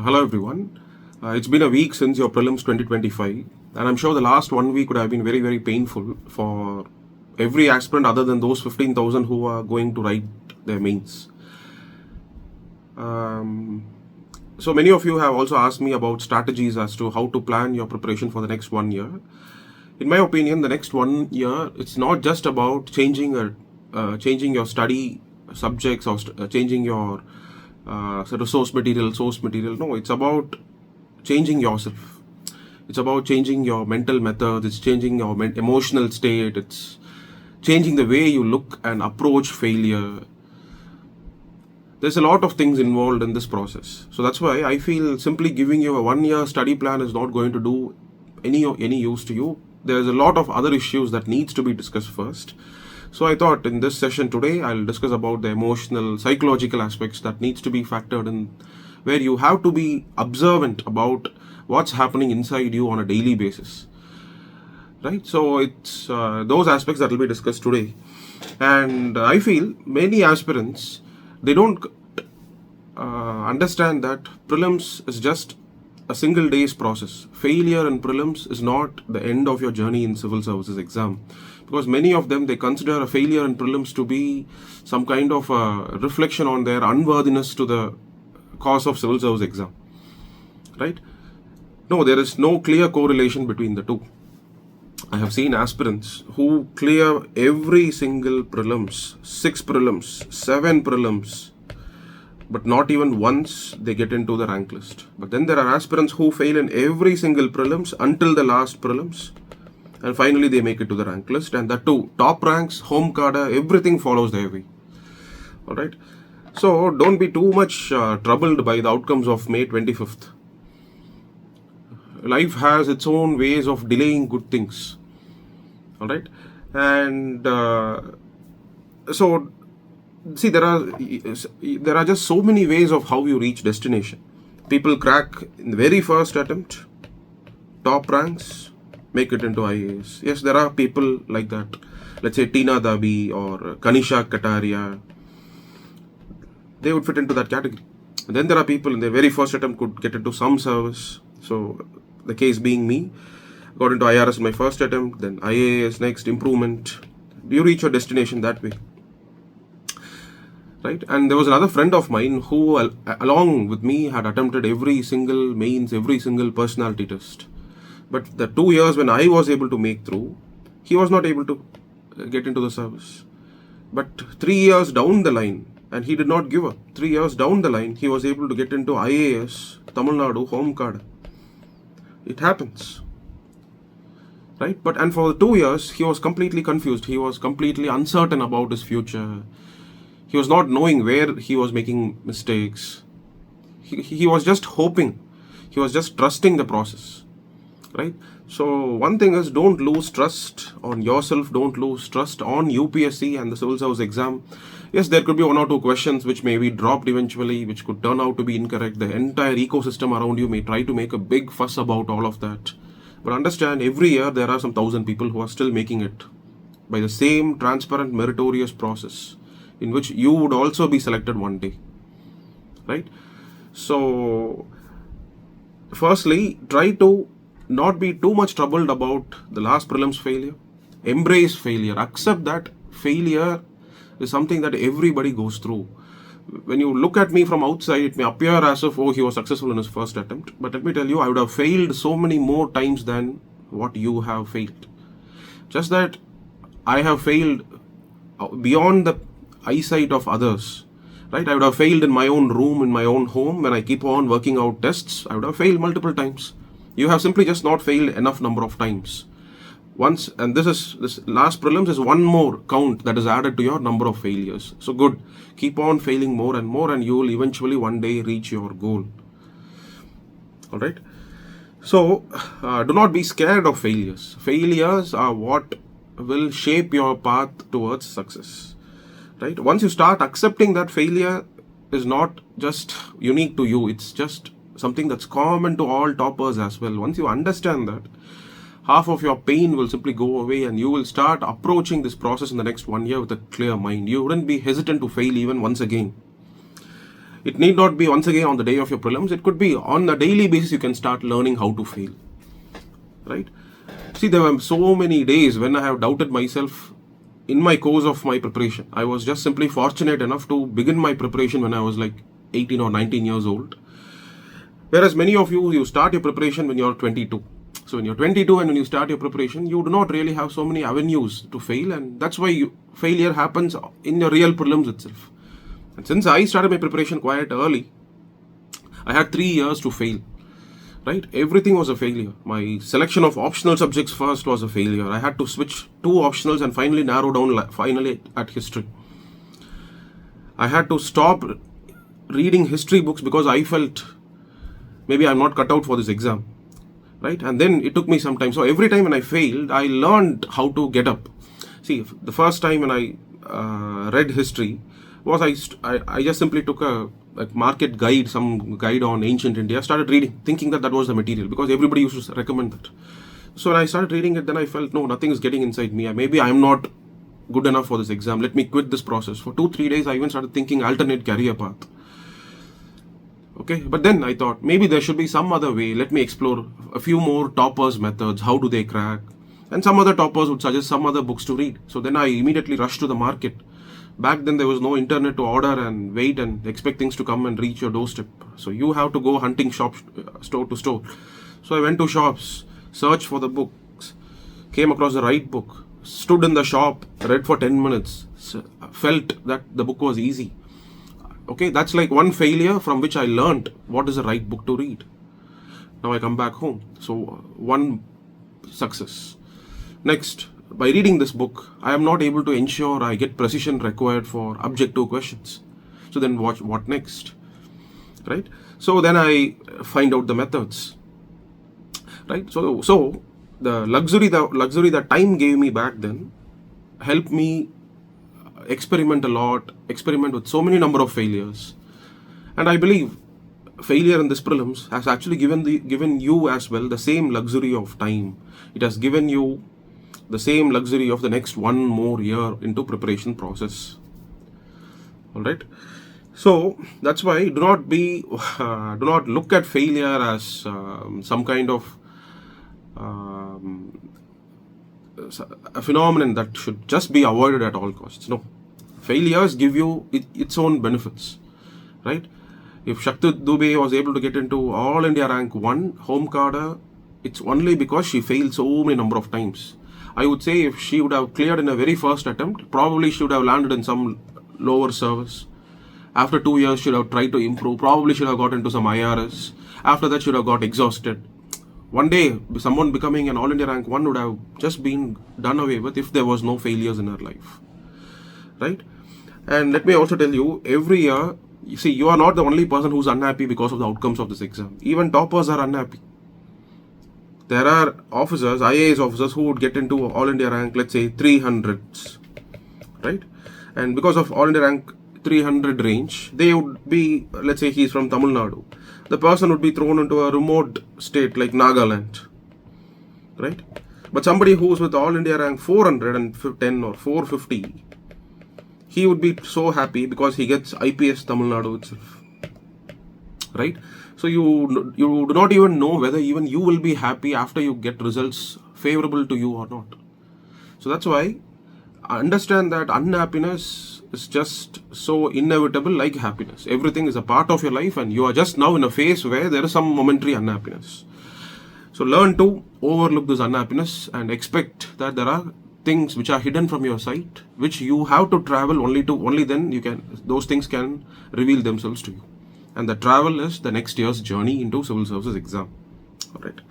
Hello everyone. It's been a week since your prelims 2025, and I'm sure the last 1 week would have been very, very painful for every aspirant other than those 15,000 who are going to write their mains. So many of you have also asked me about strategies as to how to plan your preparation for the next 1 year. In my opinion, the next 1 year, it's not just about changing your study subjects or changing your sort of source material. No, it's about changing yourself. It's about changing your mental methods. It's changing your emotional state. It's changing the way you look and approach failure. There's a lot of things involved in this process. So that's why I feel simply giving you a 1 year study plan is not going to do any use to you. There's a lot of other issues that needs to be discussed first. So I thought in this session today, I'll discuss about the emotional, psychological aspects that needs to be factored in, where you have to be observant about what's happening inside you on a daily basis. Right? So it's those aspects that will be discussed today. And I feel many aspirants, they don't understand that prelims is just a single day's process. Failure in prelims is not the end of your journey in civil services exam. Because many of them, they consider a failure in prelims to be some kind of a reflection on their unworthiness to the cause of civil service exam. Right? No, there is no clear correlation between the two. I have seen aspirants who clear every single prelims, 6 prelims, 7 prelims, but not even once they get into the rank list. But then there are aspirants who fail in every single prelims until the last prelims, and finally they make it to the rank list, and that too, top ranks, home cadre, everything follows their way. Alright, so don't be too much troubled by the outcomes of May 25th. Life has its own ways of delaying good things. Alright, and so see, there are just so many ways of how you reach destination. People crack in the very first attempt, top ranks, make it into IAS. Yes, there are people like that. Let's say Tina Dabi or Kanisha Kataria. They would fit into that category. And then there are people in their very first attempt could get into some service. So the case being me, got into IRS in my first attempt, then IAS next, improvement. You reach your destination that way. Right? And there was another friend of mine who, along with me, had attempted every single mains, every single personality test. But the 2 years when I was able to make through, he was not able to get into the service. But 3 years down the line, and he did not give up. 3 years down the line, he was able to get into IAS, Tamil Nadu, home card. It happens. Right? And for 2 years, he was completely confused. He was completely uncertain about his future. He was not knowing where he was making mistakes. He was just hoping. He was just trusting the process. Right? So one thing is, don't lose trust on yourself. Don't lose trust on UPSC and the civil service exam. Yes, there could be 1 or 2 questions which may be dropped eventually, which could turn out to be incorrect. The entire ecosystem around you may try to make a big fuss about all of that. But understand, every year there are some 1,000 people who are still making it by the same transparent, meritorious process in which you would also be selected one day. Right? So firstly, try to not be too much troubled about the last prelims failure. Embrace failure. Accept that failure is something that everybody goes through. When you look at me from outside, it may appear as if, oh, he was successful in his first attempt. But let me tell you, I would have failed so many more times than what you have failed. Just that I have failed beyond the eyesight of others. Right? I would have failed in my own room, in my own home. When I keep on working out tests, I would have failed multiple times. You have simply just not failed enough number of times. Once, and this last prelims is one more count that is added to your number of failures. So good. Keep on failing more and more, and you will eventually one day reach your goal. Alright? So, do not be scared of failures. Failures are what will shape your path towards success. Right? Once you start accepting that failure is not just unique to you, it's just something that's common to all toppers as well. Once you understand that, half of your pain will simply go away, and you will start approaching this process in the next 1 year with a clear mind. You wouldn't be hesitant to fail even once again. It need not be once again on the day of your prelims. It could be on a daily basis. You can start learning how to fail, right? See, there were so many days when I have doubted myself in my course of my preparation. I was just simply fortunate enough to begin my preparation when I was like 18 or 19 years old. Whereas many of you start your preparation when you're 22. So when you're 22 and when you start your preparation, you do not really have so many avenues to fail, and that's why failure happens in your real prelims itself. And since I started my preparation quite early, I had 3 years to fail, right? Everything was a failure. My selection of optional subjects first was a failure. I had to switch 2 optionals and finally narrow down finally at history. I had to stop reading history books because I felt maybe I'm not cut out for this exam, right? And then it took me some time. So every time when I failed, I learned how to get up. See, the first time when I read history was I just simply took a market guide, some guide on ancient India, started reading, thinking that was the material because everybody used to recommend that. So when I started reading it, then I felt, no, nothing is getting inside me. Maybe I'm not good enough for this exam. Let me quit this process. For 2-3 days, I even started thinking alternate career path. Okay, but then I thought maybe there should be some other way. Let me explore a few more toppers' methods. How do they crack? And some other toppers would suggest some other books to read. So then I immediately rushed to the market. Back then there was no internet to order and wait and expect things to come and reach your doorstep. So you have to go hunting shop, store to store. So I went to shops, searched for the books, came across the right book, stood in the shop, read for 10 minutes, felt that the book was easy. Okay, that's like one failure from which I learned what is the right book to read. Now I come back home. So one success. Next, by reading this book, I am not able to ensure I get precision required for objective questions. So then what next? Right? So then I find out the methods. Right? So the luxury that time gave me back then helped me experiment a lot, experiment with so many number of failures. And I believe failure in this prelims has actually given you as well the same luxury of time. It has given you the same luxury of the next 1 more year into preparation process. All right. So that's why do not look at failure as some kind of a phenomenon that should just be avoided at all costs. No, failures give you its own benefits, right? If Shakti Dubey was able to get into All India rank 1 home cadre, it's only because she failed so many number of times. I would say if she would have cleared in a very first attempt, probably she would have landed in some lower service. After 2 years, she would have tried to improve, probably should have got into some IRS. After that, she would have got exhausted. One day, someone becoming an All India rank 1 would have just been done away with if there was no failures in her life, right? And let me also tell you, every year, you see, you are not the only person who's unhappy because of the outcomes of this exam. Even toppers are unhappy. There are officers, IAS officers, who would get into All India rank, let's say 300s, right? And because of All India rank 300 range, they would be, let's say he's from Tamil Nadu. The person would be thrown into a remote state like Nagaland, right? But somebody who's with All India rank 410 or 450, he would be so happy because he gets IPS Tamil Nadu itself, right? So you do not even know whether even you will be happy after you get results favorable to you or not. So that's why I understand that unhappiness is just so inevitable like happiness. Everything is a part of your life and you are just now in a phase where there is some momentary unhappiness. So learn to overlook this unhappiness and expect that there are things which are hidden from your sight, which you have to travel only then those things can reveal themselves to you. And the travel is the next year's journey into civil services exam. All right.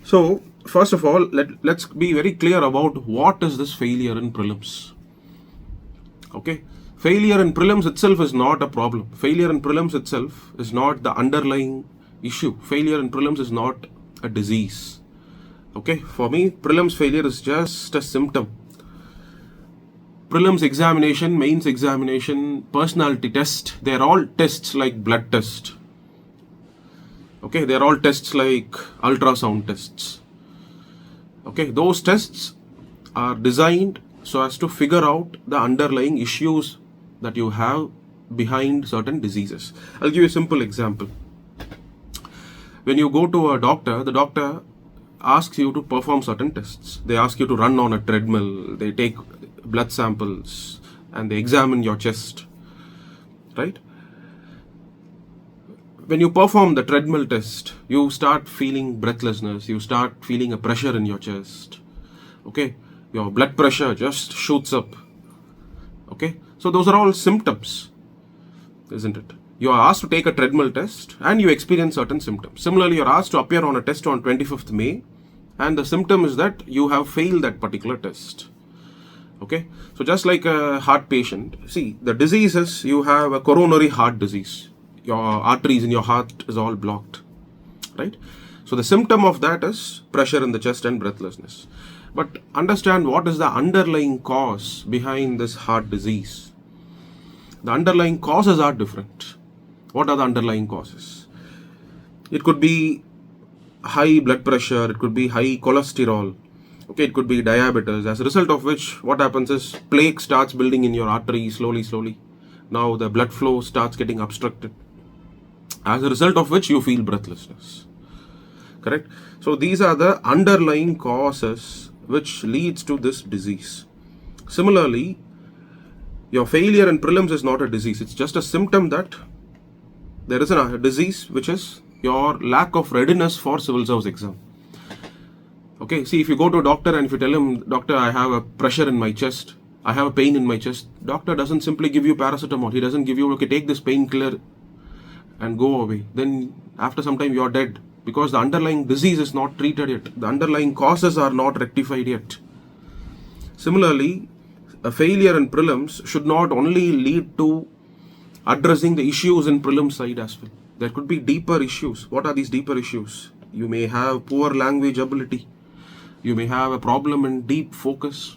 So first of all, let's be very clear about what is this failure in prelims. Okay. Failure in prelims itself is not a problem. Failure in prelims itself is not the underlying issue. Failure in prelims is not a disease. Okay. For me, prelims failure is just a symptom. Prelims examination, mains examination, personality test, they're all tests like blood test. Okay, they're all tests like ultrasound tests. Okay, those tests are designed so as to figure out the underlying issues that you have behind certain diseases. I'll give you a simple example. When you go to a doctor, the doctor asks you to perform certain tests. They ask you to run on a treadmill, they take blood samples, and they examine your chest, right? When you perform the treadmill test, you start feeling breathlessness, you start feeling a pressure in your chest, okay? Your blood pressure just shoots up, okay? So those are all symptoms, isn't it? You are asked to take a treadmill test and you experience certain symptoms. Similarly, you are asked to appear on a test on 25th May and the symptom is that you have failed that particular test. Okay, so just like a heart patient, see, the disease is you have a coronary heart disease. Your arteries in your heart is all blocked, right? So the symptom of that is pressure in the chest and breathlessness. But understand what is the underlying cause behind this heart disease. The underlying causes are different. What are the underlying causes? It could be high blood pressure, it could be high cholesterol, okay, it could be diabetes, as a result of which what happens is plaque starts building in your artery slowly. Now the blood flow starts getting obstructed, as a result of which you feel breathlessness. Correct? So these are the underlying causes which leads to this disease. Similarly, your failure in prelims is not a disease, it's just a symptom that there is a disease, which is your lack of readiness for civil service exam. Okay, see, if you go to a doctor and if you tell him, doctor, I have a pressure in my chest, I have a pain in my chest, doctor doesn't simply give you paracetamol, he doesn't give you, okay, take this painkiller and go away. Then after some time you are dead, because the underlying disease is not treated yet, the underlying causes are not rectified yet. Similarly, a failure in prelims should not only lead to addressing the issues in prelim side as well. There could be deeper issues. What are these deeper issues? You may have poor language ability. You may have a problem in deep focus.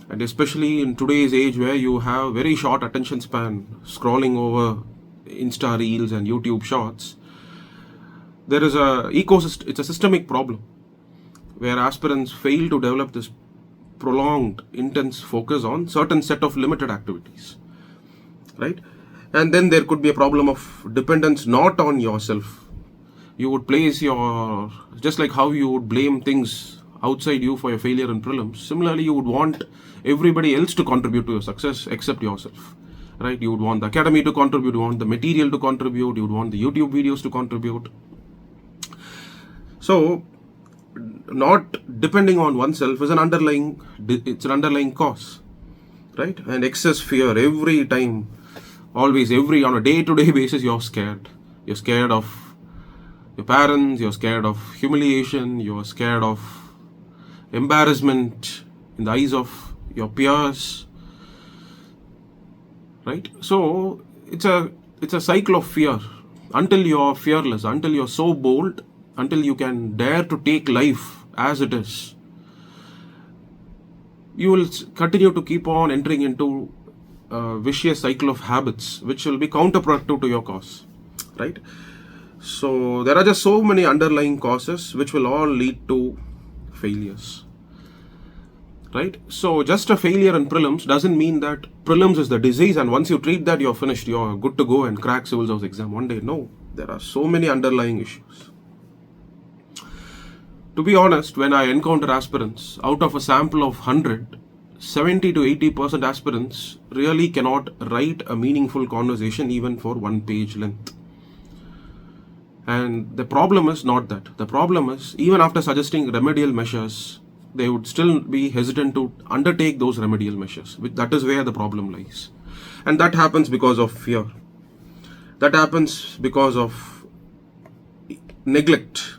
And especially in today's age where you have very short attention span, scrolling over Insta Reels and YouTube Shorts, there is a ecosystem, it's a systemic problem where aspirants fail to develop this prolonged, intense focus on certain set of limited activities, right? And then there could be a problem of dependence not on yourself. You would place your, just like how you would blame things outside you for your failure in prelims, similarly you would want everybody else to contribute to your success except yourself, right? You would want the academy to contribute, you want the material to contribute, you would want the YouTube videos to contribute. So not depending on oneself is an underlying, it's an underlying cause, right? And excess fear every time, always, on a day-to-day basis, you're scared. You're scared of your parents, you're scared of humiliation, you're scared of embarrassment in the eyes of your peers, right? So it's a cycle of fear. Until you're fearless, until you're so bold, until you can dare to take life as it is, you will continue to keep on entering into a vicious cycle of habits which will be counterproductive to your cause, right? So there are just so many underlying causes which will all lead to failures, right? So just a failure in prelims doesn't mean that prelims is the disease and once you treat that you're finished, you're good to go and crack civil service exam one day. No, there are so many underlying issues. To be honest, when I encounter aspirants, out of a sample of 100, 70 to 80% aspirants really cannot write a meaningful conversation even for 1 page length. And the problem is not that. The problem is, even after suggesting remedial measures, they would still be hesitant to undertake those remedial measures. That is where the problem lies. And that happens because of fear. That happens because of neglect.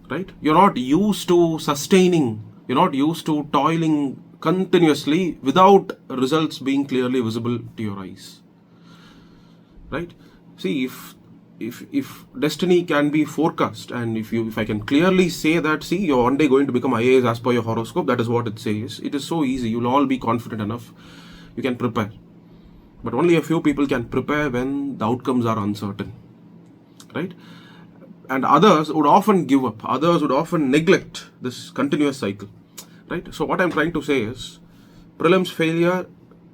Right? You're not used to sustaining, you're not used to toiling continuously without results being clearly visible to your eyes. Right? See, if destiny can be forecast and if I can clearly say that, see, you're one day going to become IAS as per your horoscope, that is what it says. It is so easy, you'll all be confident enough, you can prepare. But only a few people can prepare when the outcomes are uncertain. Right? And others would often give up, others would often neglect this continuous cycle, right? So what I'm trying to say is, prelims failure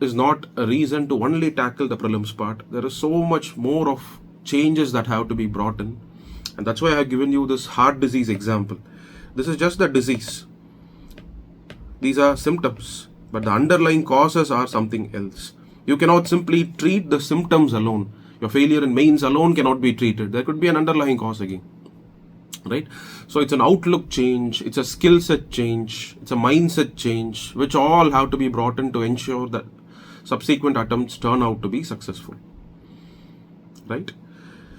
is not a reason to only tackle the prelims part. There is so much more of changes that have to be brought in, and that's why I have given you this heart disease example. This is just the disease. These are symptoms, but the underlying causes are something else. You cannot simply treat the symptoms alone. Your failure in mains alone cannot be treated. There could be an underlying cause again, right? So it's an outlook change, it's a skill set change, it's a mindset change, which all have to be brought in to ensure that subsequent attempts turn out to be successful, right?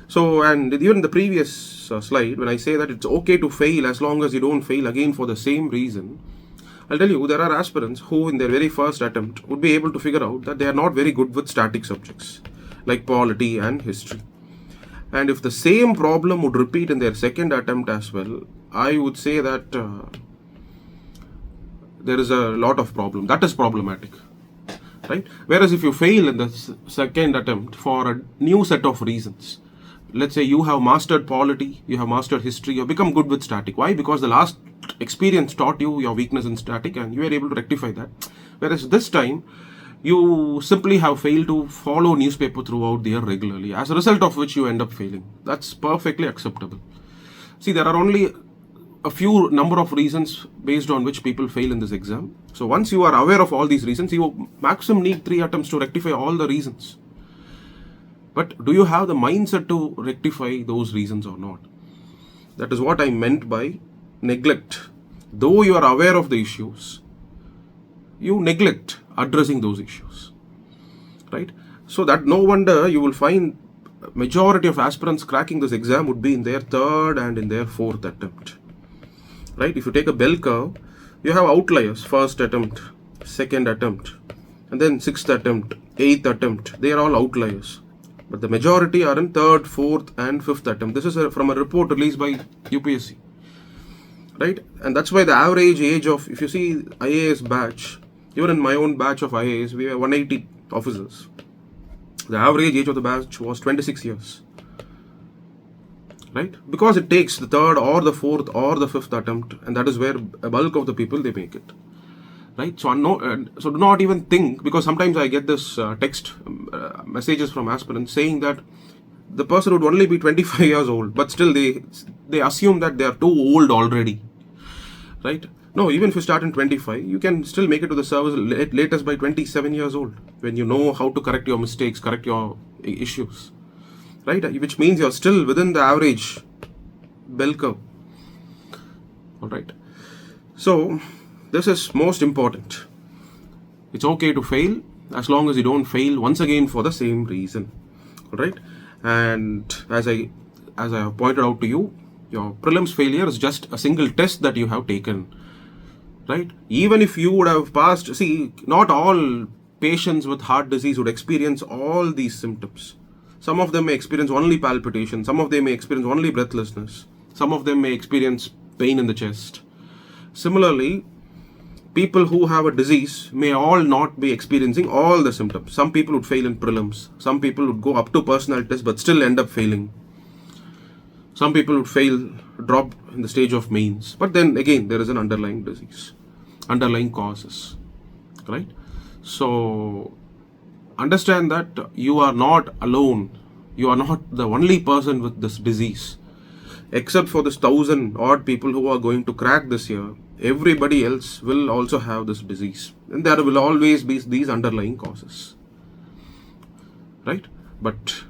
So, and even in the previous slide, when I say that it's okay to fail as long as you don't fail again for the same reason, I'll tell you, there are aspirants who in their very first attempt would be able to figure out that they are not very good with static subjects like polity and history. And if the same problem would repeat in their second attempt as well, I would say that there is a lot of problem. That is problematic, right? Whereas if you fail in the second attempt for a new set of reasons, let's say you have mastered polity, you have mastered history, you have become good with static. Why? Because the last experience taught you your weakness in static and you were able to rectify that. Whereas this time, you simply have failed to follow newspaper throughout the year regularly, as a result of which you end up failing. That's perfectly acceptable. See, there are only a few number of reasons based on which people fail in this exam. So once you are aware of all these reasons, you maximum need 3 attempts to rectify all the reasons. But do you have the mindset to rectify those reasons or not? That is what I meant by neglect. Though you are aware of the issues, you neglect addressing those issues, right? So that no wonder you will find majority of aspirants cracking this exam would be in their third and in their fourth attempt, right? If you take a bell curve, you have outliers: first attempt, second attempt, and then sixth attempt, eighth attempt. They are all outliers, but the majority are in third, fourth and fifth attempt. This is from a report released by UPSC, right? And that's why the average age of, if you see IAS batch, even in my own batch of IAS, we were 180 officers. The average age of the batch was 26 years, right? Because it takes the third or the fourth or the fifth attempt, and that is where a bulk of the people, they make it, right? So so do not even think, because sometimes I get this text messages from aspirants saying that the person would only be 25 years old, but still they assume that they are too old already, right? No, even if you start in 25, you can still make it to the service latest by 27 years old, when you know how to correct your mistakes, correct your issues, right? Which means you're still within the average bell curve, all right? So this is most important. It's okay to fail as long as you don't fail once again for the same reason, all right? And as I have pointed out to you, your prelims failure is just a single test that you have taken, right? Even if you would have passed, see, not all patients with heart disease would experience all these symptoms. Some of them may experience only palpitation, some of them may experience only breathlessness, some of them may experience pain in the chest. Similarly, people who have a disease may all not be experiencing all the symptoms. Some people would fail in prelims, some people would go up to personality test but still end up failing. Some people would fail, drop in the stage of mains. But then again, there is an underlying disease, underlying causes, right? So understand that you are not alone. You are not the only person with this disease. Except for this 1,000 odd people who are going to crack this year, everybody else will also have this disease. And there will always be these underlying causes, right? But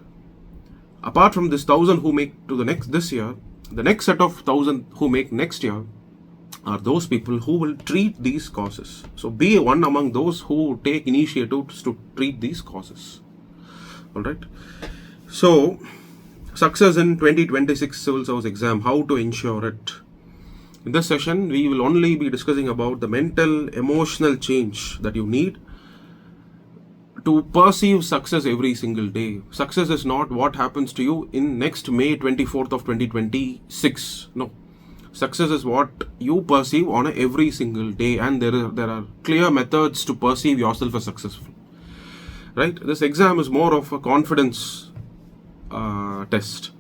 apart from this 1,000 who make to the this year, the next set of 1,000 who make next year are those people who will treat these causes. So be one among those who take initiatives to treat these causes, all right? So success in 2026 civil service exam, how to ensure it. In this session, we will only be discussing about the mental, emotional change that you need to perceive success every single day. Success is not what happens to you in next May 24th of 2026. No. Success is what you perceive on every single day, and there are clear methods to perceive yourself as successful, right? This exam is more of a confidence test.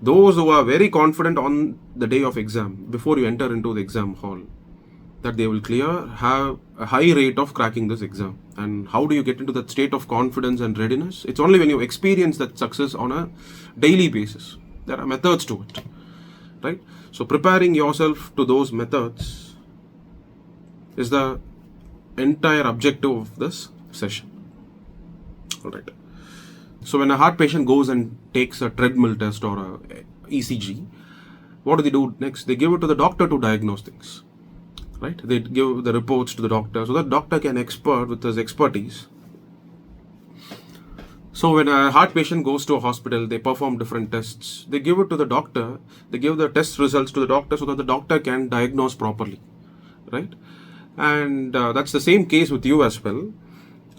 Those who are very confident on the day of exam, before you enter into the exam hall, that they will clear have a high rate of cracking this exam. And how do you get into that state of confidence and readiness? It's only when you experience that success on a daily basis. There are methods to it, right? So preparing yourself to those methods is the entire objective of this session. All right. So when a heart patient goes and takes a treadmill test or a ECG, what do they do next? They give it to the doctor to diagnose things, right? They give the reports to the doctor so that doctor can expert with his expertise. So when a heart patient goes to a hospital, they perform different tests. They give it to the doctor. They give the test results to the doctor so that the doctor can diagnose properly, right? And that's the same case with you as well.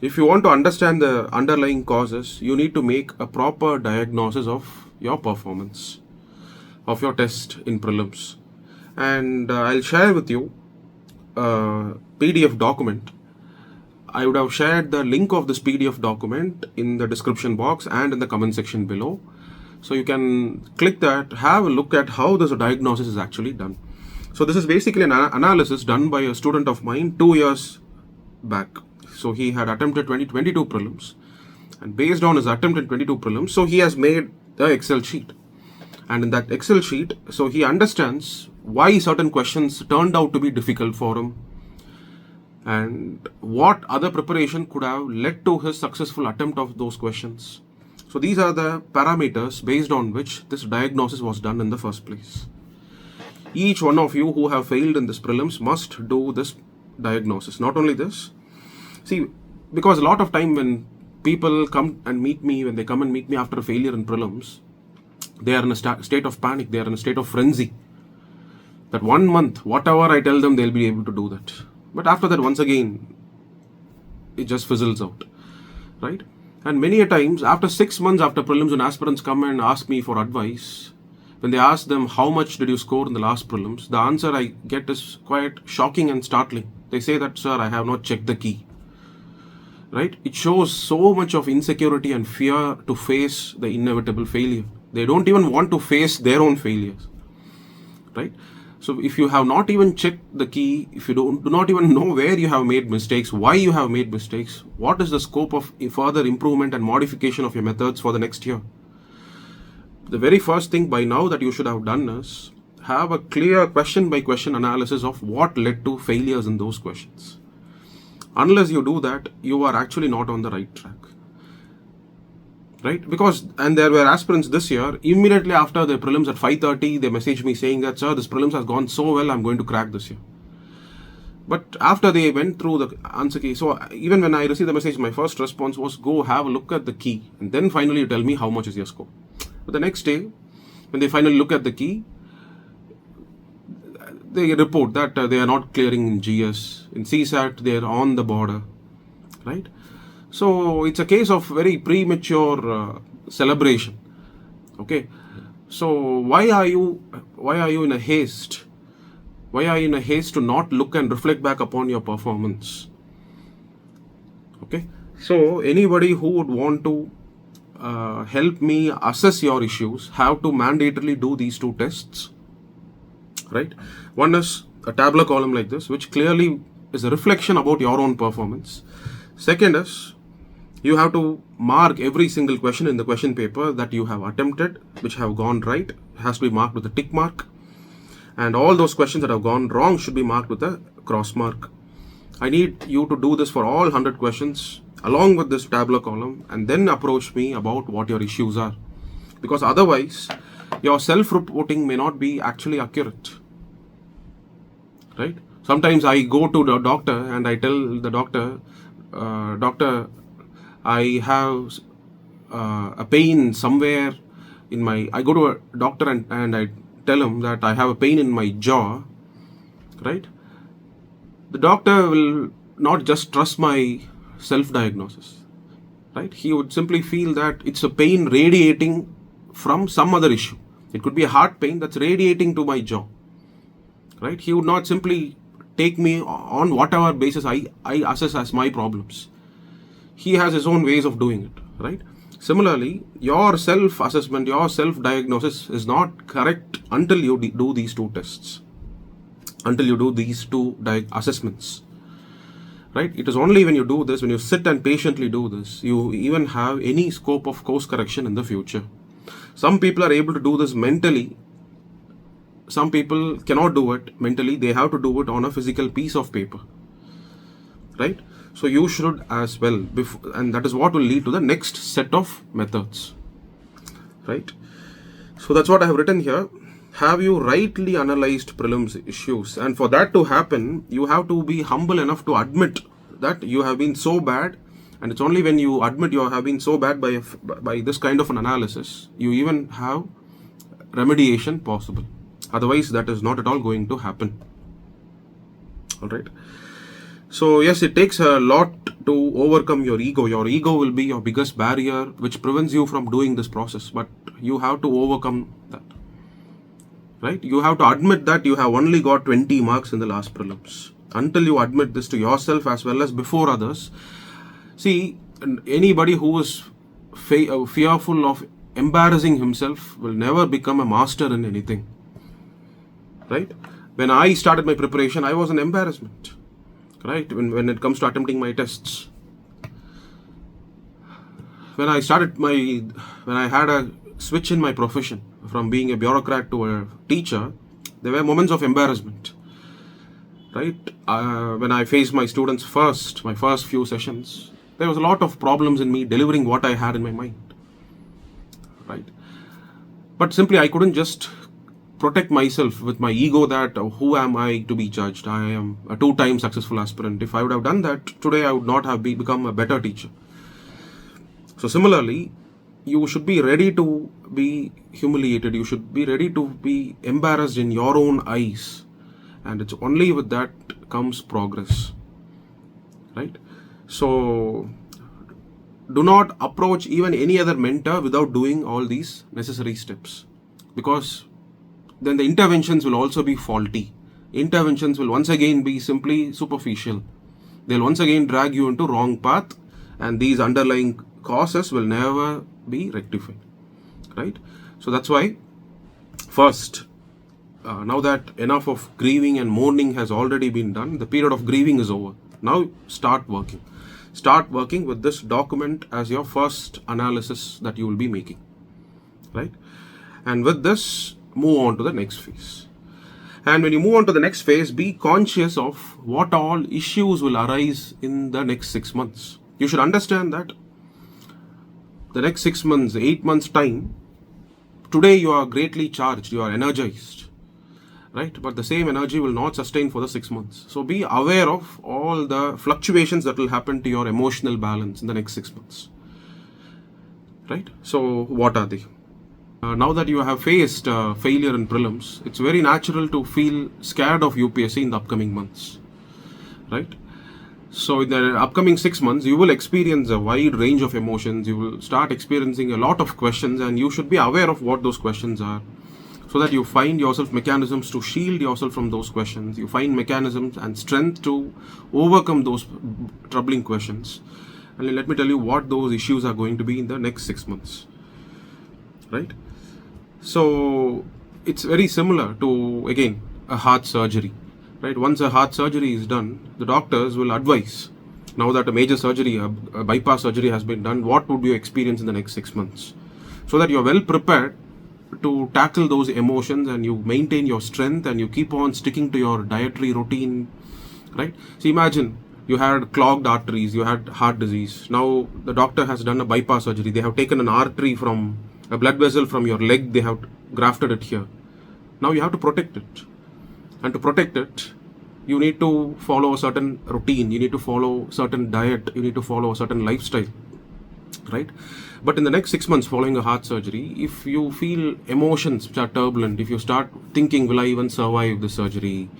If you want to understand the underlying causes, you need to make a proper diagnosis of your performance, of your test in prelims. And I'll share with you a PDF document. I would have shared the link of this PDF document in the description box and in the comment section below. So you can click that, have a look at how this diagnosis is actually done. So this is basically an analysis done by a student of mine 2 years back. So he had attempted 2022 prelims, and based on his attempt in 22 prelims, so he has made the Excel sheet. And in that Excel sheet, so he understands why certain questions turned out to be difficult for him and what other preparation could have led to his successful attempt of those questions. So these are the parameters based on which this diagnosis was done in the first place. Each one of you who have failed in this prelims must do this diagnosis. Not only this, see, because a lot of time when people come and meet me, when they come and meet me after a failure in prelims, they are in a state of panic, they are in a state of frenzy. That 1 month, whatever I tell them, they'll be able to do that. But after that, once again, it just fizzles out, right? And many a times, after 6 months after prelims, when aspirants come and ask me for advice, when they ask them, how much did you score in the last prelims, the answer I get is quite shocking and startling. They say that, sir, I have not checked the key. Right? It shows so much of insecurity and fear to face the inevitable failure. They don't even want to face their own failures. Right? So if you have not even checked the key, if you do not even know where you have made mistakes, why you have made mistakes, what is the scope of further improvement and modification of your methods for the next year? The very first thing by now that you should have done is have a clear question by question analysis of what led to failures in those questions. Unless you do that, you are actually not on the right track. Right? Because, and there were aspirants this year, immediately after the prelims at 5:30, they messaged me saying that, sir, this prelims has gone so well, I'm going to crack this year. But after they went through the answer key, so even when I received the message, my first response was, go have a look at the key, and then finally you tell me how much is your score. But the next day, when they finally look at the key, they report that they are not clearing in GS. In CSAT, they are on the border, right? So it's a case of very premature celebration. Okay, so why are you in a haste? Why are you in a haste to not look and reflect back upon your performance? Okay, so anybody who would want to help me assess your issues have to mandatorily do these 2 tests. Right? One is a tabular column like this, which clearly is a reflection about your own performance. Second is, you have to mark every single question in the question paper that you have attempted, which have gone right. It has to be marked with a tick mark. And all those questions that have gone wrong should be marked with a cross mark. I need you to do this for all 100 questions along with this tabular column, and then approach me about what your issues are. Because otherwise, your self-reporting may not be actually accurate. Right? Sometimes I go to the doctor and I tell the doctor, doctor, I have a pain somewhere in my, I go to a doctor and I tell him that I have a pain in my jaw, right? The doctor will not just trust my self-diagnosis, right? He would simply feel that it's a pain radiating from some other issue. It could be a heart pain that's radiating to my jaw, right? He would not simply take me on whatever basis I assess as my problems. He has his own ways of doing it, right? Similarly, your self-assessment, your self-diagnosis is not correct until you do these 2 tests. until you do these two assessments. Right? It is only when you do this, when you sit and patiently do this, you even have any scope of course correction in the future. Some people are able to do this mentally. Some people cannot do it mentally. They have to do it on a physical piece of paper. Right? So you should as well, and that is what will lead to the next set of methods. Right? So that's what I have written here. Have you rightly analyzed prelims issues? And for that to happen, you have to be humble enough to admit that you have been so bad. And it's only when you admit you have been so bad by this kind of an analysis, you even have remediation possible. Otherwise, that is not at all going to happen. All right. So yes, it takes a lot to overcome your ego. Your ego will be your biggest barrier, which prevents you from doing this process. But you have to overcome that. Right? You have to admit that you have only got 20 marks in the last prelims. Until you admit this to yourself as well as before others. See, anybody who is fearful of embarrassing himself will never become a master in anything. Right? When I started my preparation, I was an embarrassment. Right? When it comes to attempting my tests. When I had a switch in my profession from being a bureaucrat to a teacher, there were moments of embarrassment. Right? When I faced my students my first few sessions, there was a lot of problems in me delivering what I had in my mind. Right? But simply I couldn't just protect myself with my ego that who am I to be judged? I am a 2-time successful aspirant. If I would have done that, today I would not have become a better teacher. So similarly, you should be ready to be humiliated. You should be ready to be embarrassed in your own eyes. And it's only with that comes progress. Right? So do not approach even any other mentor without doing all these necessary steps. Because then the interventions will also be faulty. Interventions will once again be simply superficial. They'll once again drag you into wrong path, and these underlying causes will never be rectified. Right? So that's why first, now that enough of grieving and mourning has already been done, the period of grieving is over. Now start working. Start working with this document as your first analysis that you will be making. Right? And with this, move on to the next phase. And when you move on to the next phase, be conscious of what all issues will arise in the next 6 months. You should understand that the next 6 months, 8 months time, today you are greatly charged, you are energized. Right? But the same energy will not sustain for the 6 months. So be aware of all the fluctuations that will happen to your emotional balance in the next 6 months. Right? So what are they? Now that you have faced failure in prelims, it's very natural to feel scared of UPSC in the upcoming months. Right? So in the upcoming 6 months, you will experience a wide range of emotions. You will start experiencing a lot of questions, and you should be aware of what those questions are, so that you find yourself mechanisms to shield yourself from those questions. You find mechanisms and strength to overcome those troubling questions. And let me tell you what those issues are going to be in the next 6 months. Right? So it's very similar to, again, a heart surgery. Right? Once a heart surgery is done, the doctors will advise, now that a major surgery, a bypass surgery has been done, what would you experience in the next 6 months? So that you're well prepared to tackle those emotions, and you maintain your strength, and you keep on sticking to your dietary routine. Right? So imagine you had clogged arteries, you had heart disease. Now the doctor has done a bypass surgery. They have taken an artery from a blood vessel from your leg, they have grafted it here. Now you have to protect it. And to protect it, you need to follow a certain routine, you need to follow certain diet, you need to follow a certain lifestyle. Right? But in the next 6 months following a heart surgery, if you feel emotions which are turbulent, if you start thinking, will I even survive the surgery?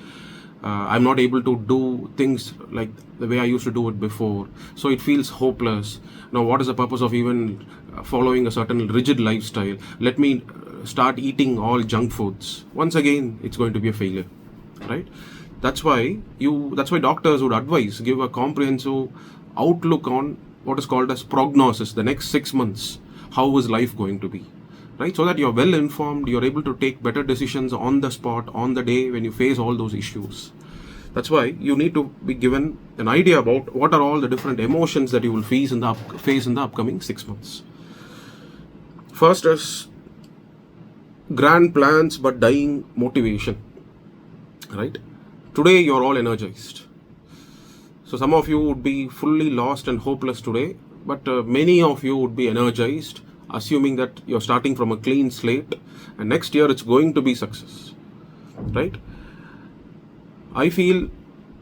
I'm not able to do things like the way I used to do it before. So it feels hopeless. Now what is the purpose of even following a certain rigid lifestyle? Let me start eating all junk foods. Once again, it's going to be a failure. Right? That's why doctors would advise, give a comprehensive outlook on what is called as prognosis, the next 6 months. How is life going to be? right? So that you're well informed, you're able to take better decisions on the spot, on the day when you face all those issues. That's why you need to be given an idea about what are all the different emotions that you will face in the upcoming 6 months. First is grand plans but dying motivation, right? Today you're all energized. So some of you would be fully lost and hopeless today, but many of you would be energized, assuming that you're starting from a clean slate and next year it's going to be success, right? I feel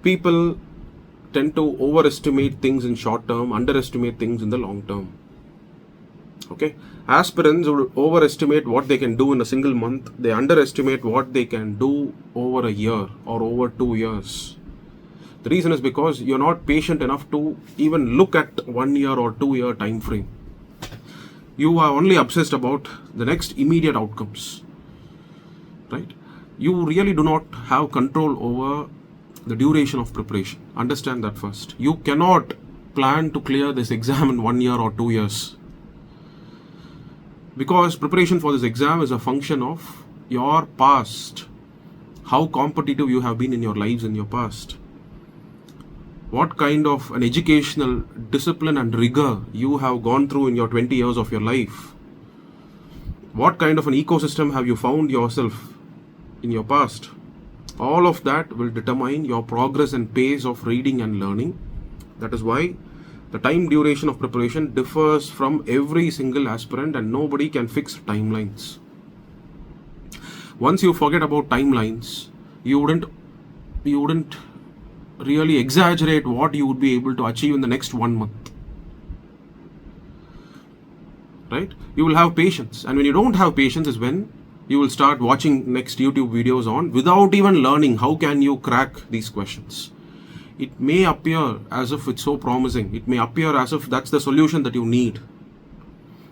people tend to overestimate things in short term, underestimate things in the long term. Okay, aspirants would overestimate what they can do in a single month. They underestimate what they can do over a year or over 2 years. The reason is because you're not patient enough to even look at 1 year or 2 year time frame. You are only obsessed about the next immediate outcomes, right? You really do not have control over the duration of preparation. Understand that first. You cannot plan to clear this exam in 1 year or 2 years. Because preparation for this exam is a function of your past, how competitive you have been in your lives in your past, what kind of an educational discipline and rigor you have gone through in your 20 years of your life, what kind of an ecosystem have you found yourself in your past. All of that will determine your progress and pace of reading and learning. That is why the time duration of preparation differs from every single aspirant and nobody can fix timelines. Once you forget about timelines, you wouldn't really exaggerate what you would be able to achieve in the next 1 month. Right? You will have patience. And when you don't have patience is when you will start watching next YouTube videos on without even learning how can you crack these questions. It may appear as if it's so promising. It may appear as if that's the solution that you need.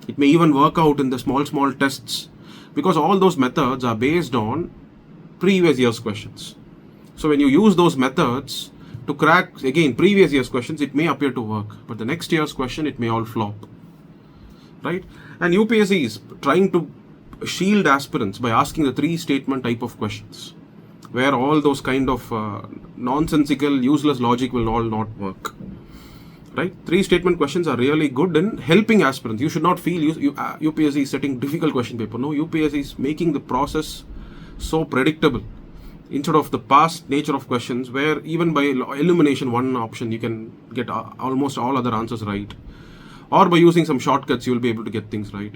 It may even work out in the small tests because all those methods are based on previous year's questions. So when you use those methods to crack, again, previous year's questions, it may appear to work. But the next year's question, it may all flop. Right? And UPSC is trying to shield aspirants by asking the 3-statement type of questions, where all those kind of nonsensical, useless logic will all not work. Right? 3-statement questions are really good in helping aspirants. You should not feel UPSC is setting difficult question paper. No, UPSC is making the process so predictable. Instead of the past nature of questions, where even by elimination one option, you can get almost all other answers right. Or by using some shortcuts, you will be able to get things right.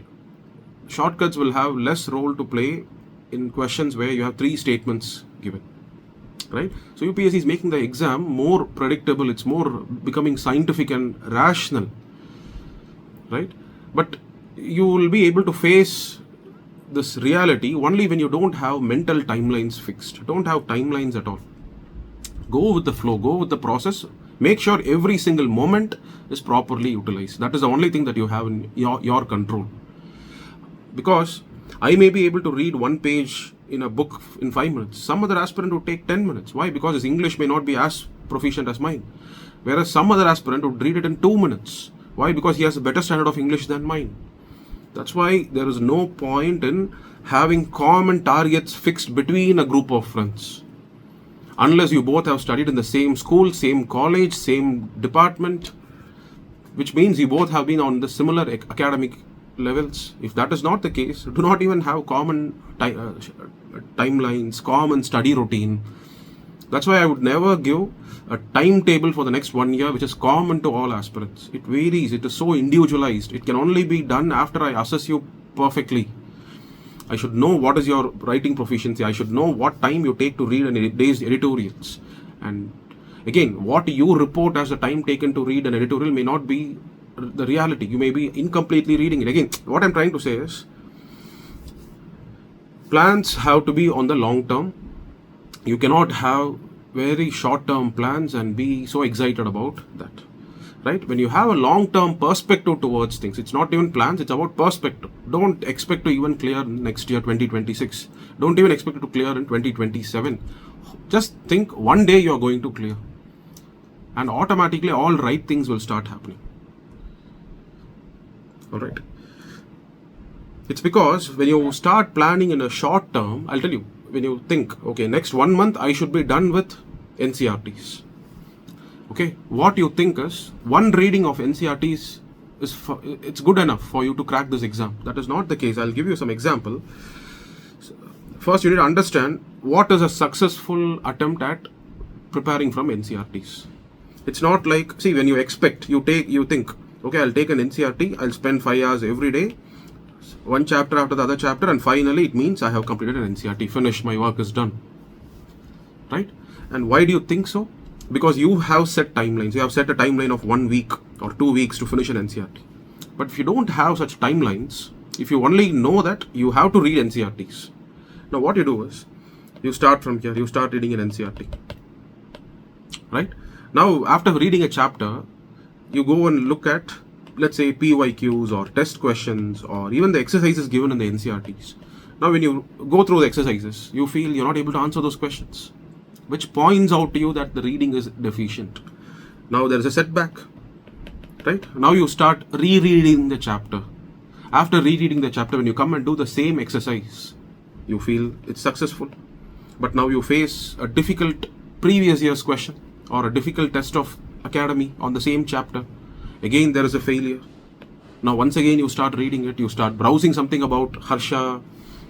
Shortcuts will have less role to play in questions where you have 3 statements given, right? So UPSC is making the exam more predictable. It's more becoming scientific and rational, right? But you will be able to face this reality only when you don't have mental timelines fixed. Don't have timelines at all. Go with the flow, go with the process. Make sure every single moment is properly utilized. That is the only thing that you have in your control. Because I may be able to read 1 page in a book in 5 minutes. Some other aspirant would take 10 minutes. Why? Because his English may not be as proficient as mine. Whereas some other aspirant would read it in 2 minutes. Why? Because he has a better standard of English than mine. That's why there is no point in having common targets fixed between a group of friends. Unless you both have studied in the same school, same college, same department, which means you both have been on the similar academic levels. If that is not the case, do not even have common timelines, common study routine. That's why I would never give a timetable for the next 1 year which is common to all aspirants. It varies. It is so individualized. It can only be done after I assess you perfectly. I should know what is your writing proficiency. I should know what time you take to read a day's editorials. And again, what you report as the time taken to read an editorial may not be the reality. You may be incompletely reading it. Again, what I'm trying to say is, plans have to be on the long term. You cannot have very short term plans and be so excited about that. Right? When you have a long term perspective towards things, it's not even plans, it's about perspective. Don't expect to even clear next year 2026. Don't even expect to clear in 2027. Just think one day you're going to clear. And automatically all right things will start happening. Alright. It's because when you start planning in a short term, I'll tell you, when you think, okay, next 1 month I should be done with NCRTs. Okay, what you think is one reading of NCRTs it's good enough for you to crack this exam. That is not the case. I'll give you some example. First, you need to understand what is a successful attempt at preparing from NCRTs. It's not like, see, when you expect, you think, okay, I'll take an NCRT, I'll spend 5 hours every day, one chapter after the other chapter, and finally it means I have completed an NCRT, finished, my work is done. Right? And why do you think so? Because you have set timelines. You have set a timeline of 1 week or 2 weeks to finish an NCRT. But if you don't have such timelines, if you only know that you have to read NCRTs, now what you do is, you start from here, you start reading an NCRT. Right? Now, after reading a chapter, you go and look at, let's say, PYQs or test questions or even the exercises given in the NCRTs. Now, when you go through the exercises, you feel you're not able to answer those questions, which points out to you that the reading is deficient. Now, there is a setback. Right? Now, you start rereading the chapter. After rereading the chapter, when you come and do the same exercise, you feel it's successful. But now you face a difficult previous year's question or a difficult test of academy on the same chapter. Again, there is a failure. Now, once again, you start reading it, you start browsing something about Harsha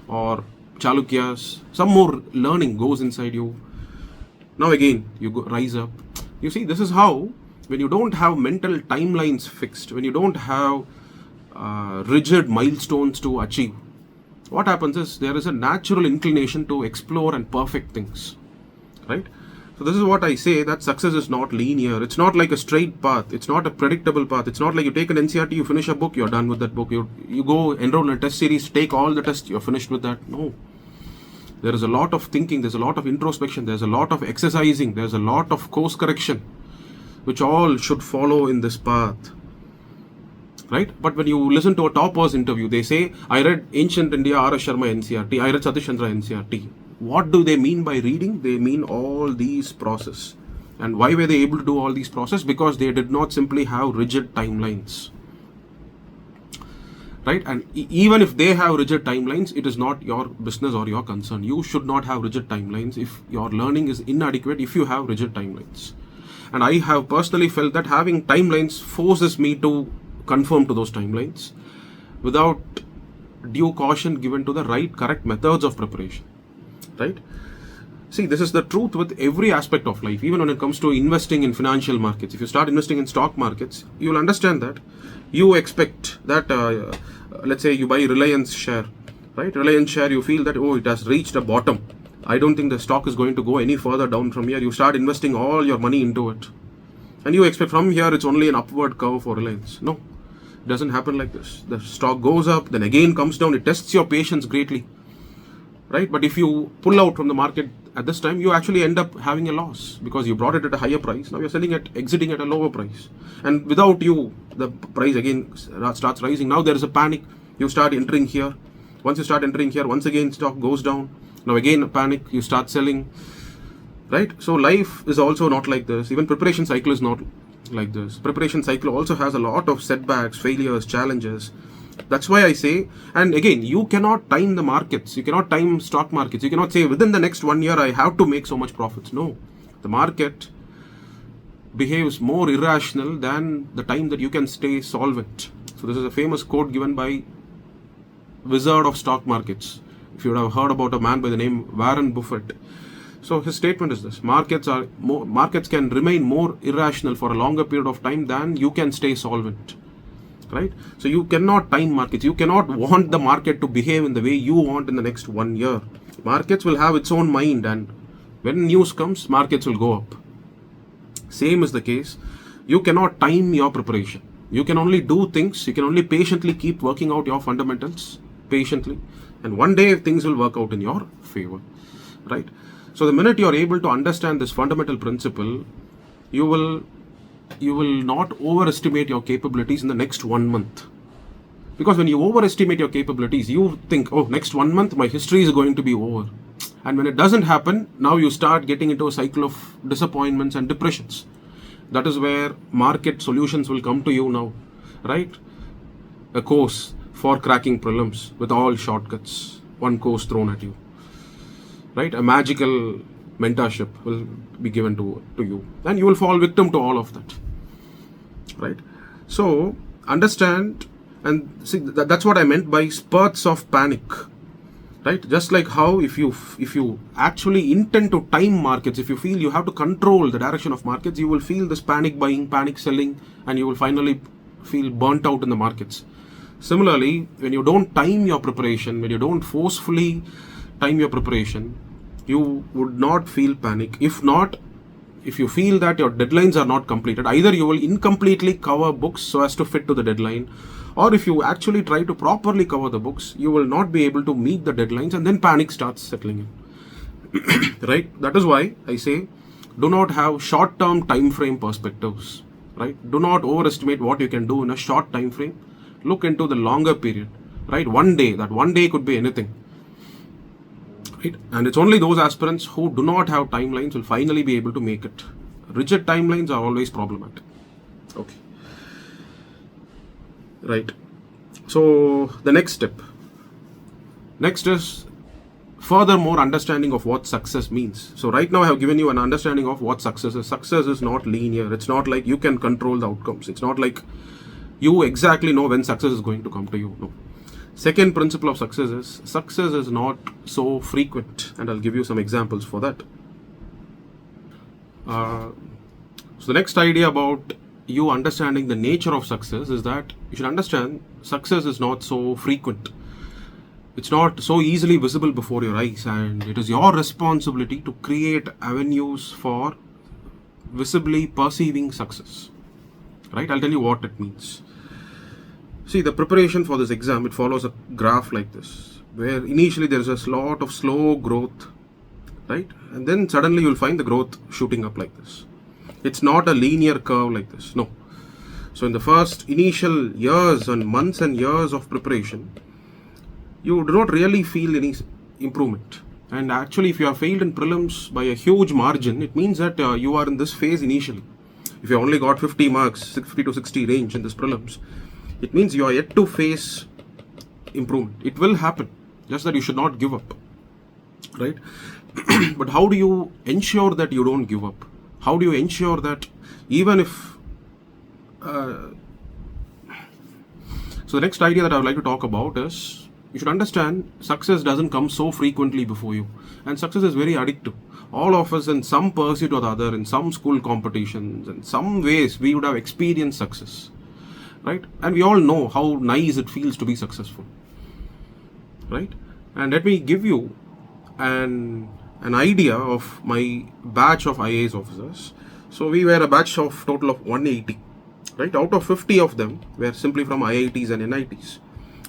or Chalukyas. Some more learning goes inside you. Now again, you rise up. You see, this is how, when you don't have mental timelines fixed, when you don't have rigid milestones to achieve, what happens is there is a natural inclination to explore and perfect things. Right? So this is what I say, that success is not linear. It's not like a straight path. It's not a predictable path. It's not like you take an NCRT, you finish a book, you're done with that book. You go enroll in a test series, take all the tests, you're finished with that. No. There is a lot of thinking, there's a lot of introspection, there's a lot of exercising, there's a lot of course correction, which all should follow in this path. Right? But when you listen to a topper's interview, they say, I read Ancient India, R.S. Sharma NCRT, I read Satish Chandra NCRT. What do they mean by reading? They mean all these process. And why were they able to do all these process? Because they did not simply have rigid timelines. Right? And even if they have rigid timelines, it is not your business or your concern. You should not have rigid timelines if your learning is inadequate, if you have rigid timelines. And I have personally felt that having timelines forces me to conform to those timelines without due caution given to the correct methods of preparation. Right? See, this is the truth with every aspect of life, even when it comes to investing in financial markets. If you start investing in stock markets, you will understand that you expect that, let's say you buy Reliance share, right? Reliance share, you feel that, oh, it has reached a bottom. I don't think the stock is going to go any further down from here. You start investing all your money into it. And you expect from here it's only an upward curve for Reliance. No, it doesn't happen like this. The stock goes up, then again comes down. It tests your patience greatly. Right? But if you pull out from the market at this time, you actually end up having a loss because you brought it at a higher price. Now you're exiting at a lower price. And without you, the price again starts rising. Now there is a panic. You start entering here. Once you start entering here, once again stock goes down. Now again a panic. You start selling. Right? So life is also not like this. Even preparation cycle is not like this. Preparation cycle also has a lot of setbacks, failures, challenges. That's why I say, and again, you cannot time the markets. You cannot time stock markets. You cannot say within the next 1 year, I have to make so much profits. No, the market behaves more irrational than the time that you can stay solvent. So this is a famous quote given by wizard of stock markets. If you would have heard about a man by the name Warren Buffett. So his statement is this: markets can remain more irrational for a longer period of time than you can stay solvent. Right? So you cannot time markets. You cannot want the market to behave in the way you want in the next 1 year. Markets will have its own mind, and when news comes, markets will go up. Same is the case. You cannot time your preparation. You can only do things. You can only patiently keep working out your fundamentals patiently, and one day things will work out in your favor. Right? So the minute you are able to understand this fundamental principle, you will not overestimate your capabilities in the next 1 month. Because when you overestimate your capabilities, you think, oh, next 1 month, my history is going to be over. And when it doesn't happen, now you start getting into a cycle of disappointments and depressions. That is where market solutions will come to you now, right? A course, for cracking prelims with all shortcuts, one course thrown at you, right? A magical mentorship will be given to you, and you will fall victim to all of that, right? So understand and see that's what I meant by spurts of panic, right? Just like how if you actually intend to time markets, if you feel you have to control the direction of markets, you will feel this panic buying, panic selling, and you will finally feel burnt out in the markets. Similarly, when you don't time your preparation, when you don't forcefully time your preparation, you would not feel panic. If you feel that your deadlines are not completed, either you will incompletely cover books so as to fit to the deadline, or if you actually try to properly cover the books, you will not be able to meet the deadlines, and then panic starts settling in. Right? That is why I say, do not have short-term time frame perspectives. Right? Do not overestimate what you can do in a short time frame. Look into the longer period. Right? That one day could be anything. Right? And it's only those aspirants who do not have timelines will finally be able to make it. Rigid timelines are always problematic. Okay. Right. So the next step. Next is furthermore understanding of what success means. So right now I have given you an understanding of what success is. Success is not linear. It's not like you can control the outcomes. It's not like you exactly know when success is going to come to you. No. Second principle of success is not so frequent, and I'll give you some examples for that. So the next idea about you understanding the nature of success is that you should understand success is not so frequent. It's not so easily visible before your eyes, and it is your responsibility to create avenues for visibly perceiving success. Right? I'll tell you what it means. See, the preparation for this exam, it follows a graph like this, where initially there is a lot of slow growth, right? And then suddenly you'll find the growth shooting up like this. It's not a linear curve like this, no. So in the first initial years and months and years of preparation, you do not really feel any improvement. And actually, if you have failed in prelims by a huge margin, it means that you are in this phase initially. If you only got 50 marks, 50 to 60 range in this prelims, it means you are yet to face improvement. It will happen, just that you should not give up, right? But how do you ensure that you don't give up? How do you ensure that even if... So the next idea that I would like to talk about is, you should understand success doesn't come so frequently before you. And success is very addictive. All of us in some pursuit or the other, in some school competitions, in some ways, we would have experienced success. Right? And we all know how nice it feels to be successful. Right? And let me give you an idea of my batch of IAS officers. So we were a batch of total of 180. Right? Out of 50 of them were simply from IITs and NITs.